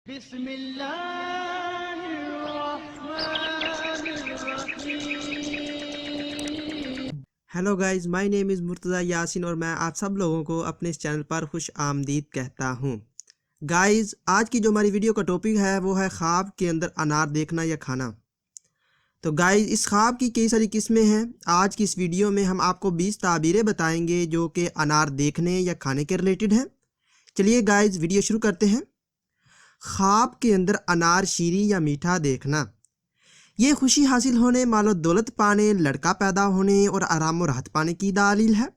بسم اللہ الرحمن الرحیم۔ ہیلو گائز، مائی نیم از مرتضیٰ یاسین اور میں آپ سب لوگوں کو اپنے اس چینل پر خوش آمدید کہتا ہوں۔ گائز، آج کی جو ہماری ویڈیو کا ٹاپک ہے وہ ہے خواب کے اندر انار دیکھنا یا کھانا۔ تو گائز، اس خواب کی کئی ساری قسمیں ہیں۔ آج کی اس ویڈیو میں ہم آپ کو 20 تعبیریں بتائیں گے جو کہ انار دیکھنے یا کھانے کے ریلیٹڈ ہیں۔ چلیے گائز، ویڈیو شروع کرتے ہیں۔ خواب کے اندر انار شیریں یا میٹھا دیکھنا، یہ خوشی حاصل ہونے، مال و دولت پانے، لڑکا پیدا ہونے اور آرام و راحت پانے کی دلیل ہے۔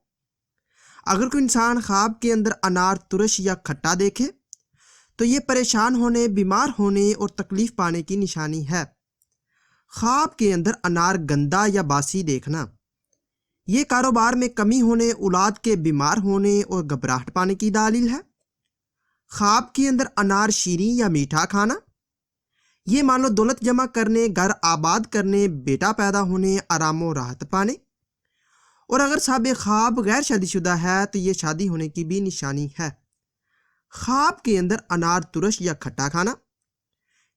اگر کوئی انسان خواب کے اندر انار ترش یا کھٹا دیکھے تو یہ پریشان ہونے، بیمار ہونے اور تکلیف پانے کی نشانی ہے۔ خواب کے اندر انار گندا یا باسی دیکھنا، یہ کاروبار میں کمی ہونے، اولاد کے بیمار ہونے اور گھبراہٹ پانے کی دلیل ہے۔ خواب کے اندر انار شیریں یا میٹھا کھانا، یہ مال و دولت جمع کرنے، گھر آباد کرنے، بیٹا پیدا ہونے، آرام و راحت پانے، اور اگر صاحب خواب غیر شادی شدہ ہے تو یہ شادی ہونے کی بھی نشانی ہے۔ خواب کے اندر انار ترش یا کھٹا کھانا،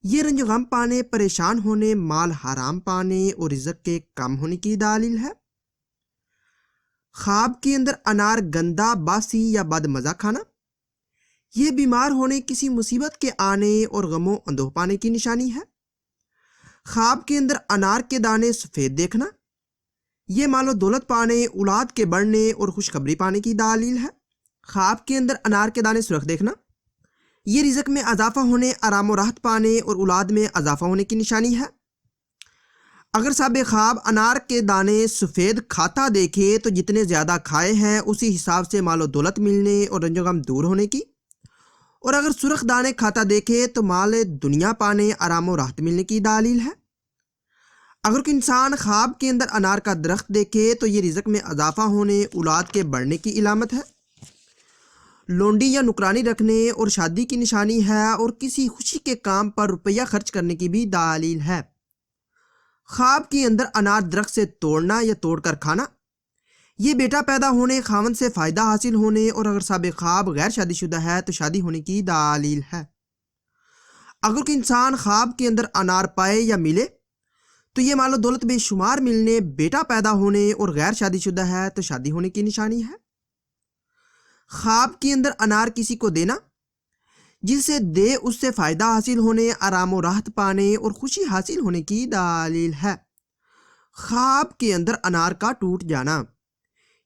یہ رنج غم پانے، پریشان ہونے، مال حرام پانے اور رزق کے کم ہونے کی دلیل ہے۔ خواب کے اندر انار گندا، باسی یا بد مزہ کھانا، یہ بیمار ہونے، کسی مصیبت کے آنے اور غم و اندوہ پانے کی نشانی ہے۔ خواب کے اندر انار کے دانے سفید دیکھنا، یہ مال و دولت پانے، اولاد کے بڑھنے اور خوشخبری پانے کی دلیل ہے۔ خواب کے اندر انار کے دانے سرخ دیکھنا، یہ رزق میں اضافہ ہونے، آرام و راحت پانے اور اولاد میں اضافہ ہونے کی نشانی ہے۔ اگر صاحب خواب انار کے دانے سفید کھاتا دیکھے تو جتنے زیادہ کھائے ہیں اسی حساب سے مال و دولت ملنے اور رنج و غم دور ہونے کی، اور اگر سرخ دانے کھاتا دیکھے تو مال دنیا پانے، آرام و راحت ملنے کی دلیل ہے۔ اگر کوئی انسان خواب کے اندر انار کا درخت دیکھے تو یہ رزق میں اضافہ ہونے، اولاد کے بڑھنے کی علامت ہے، لونڈی یا نکرانی رکھنے اور شادی کی نشانی ہے، اور کسی خوشی کے کام پر روپیہ خرچ کرنے کی بھی دلیل ہے۔ خواب کے اندر انار درخت سے توڑنا یا توڑ کر کھانا، یہ بیٹا پیدا ہونے، خاوند سے فائدہ حاصل ہونے، اور اگر صاحب خواب غیر شادی شدہ ہے تو شادی ہونے کی دلیل ہے۔ اگر کوئی انسان خواب کے اندر انار پائے یا ملے تو یہ مال و دولت بے شمار ملنے، بیٹا پیدا ہونے اور غیر شادی شدہ ہے تو شادی ہونے کی نشانی ہے۔ خواب کے اندر انار کسی کو دینا، جسے دے اس سے فائدہ حاصل ہونے، آرام و راحت پانے اور خوشی حاصل ہونے کی دلیل ہے۔ خواب کے اندر انار کا ٹوٹ جانا،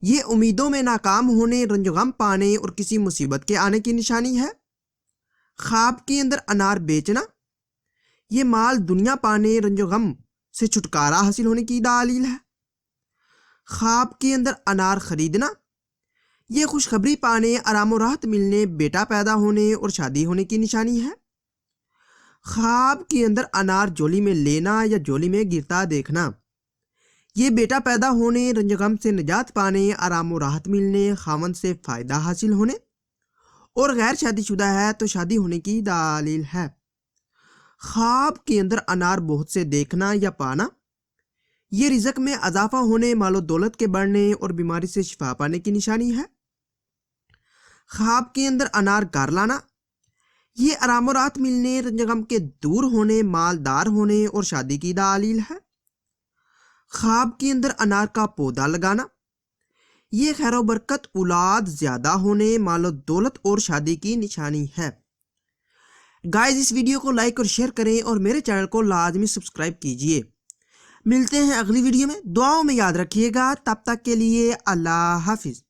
یہ امیدوں میں ناکام ہونے، رنج و غم پانے اور کسی مصیبت کے آنے کی نشانی ہے۔ خواب کے اندر انار بیچنا، یہ مال دنیا پانے، رنج و غم سے چھٹکارا حاصل ہونے کی دلیل ہے۔ خواب کے اندر انار خریدنا، یہ خوشخبری پانے، آرام و راحت ملنے، بیٹا پیدا ہونے اور شادی ہونے کی نشانی ہے۔ خواب کے اندر انار جولی میں لینا یا جولی میں گرتا دیکھنا، یہ بیٹا پیدا ہونے، رنج غم سے نجات پانے، آرام و راحت ملنے، خاوند سے فائدہ حاصل ہونے، اور غیر شادی شدہ ہے تو شادی ہونے کی دلیل ہے۔ خواب کے اندر انار بہت سے دیکھنا یا پانا، یہ رزق میں اضافہ ہونے، مال و دولت کے بڑھنے اور بیماری سے شفا پانے کی نشانی ہے۔ خواب کے اندر انار گھر لانا، یہ آرام و راحت ملنے، رنج غم کے دور ہونے، مالدار ہونے اور شادی کی دلیل ہے۔ خواب کے اندر انار کا پودا لگانا، یہ خیر و برکت، اولاد زیادہ ہونے، مال و دولت اور شادی کی نشانی ہے۔ گائز، اس ویڈیو کو لائک اور شیئر کریں اور میرے چینل کو لازمی سبسکرائب کیجئے۔ ملتے ہیں اگلی ویڈیو میں، دعاؤں میں یاد رکھیے گا۔ تب تک کے لیے اللہ حافظ۔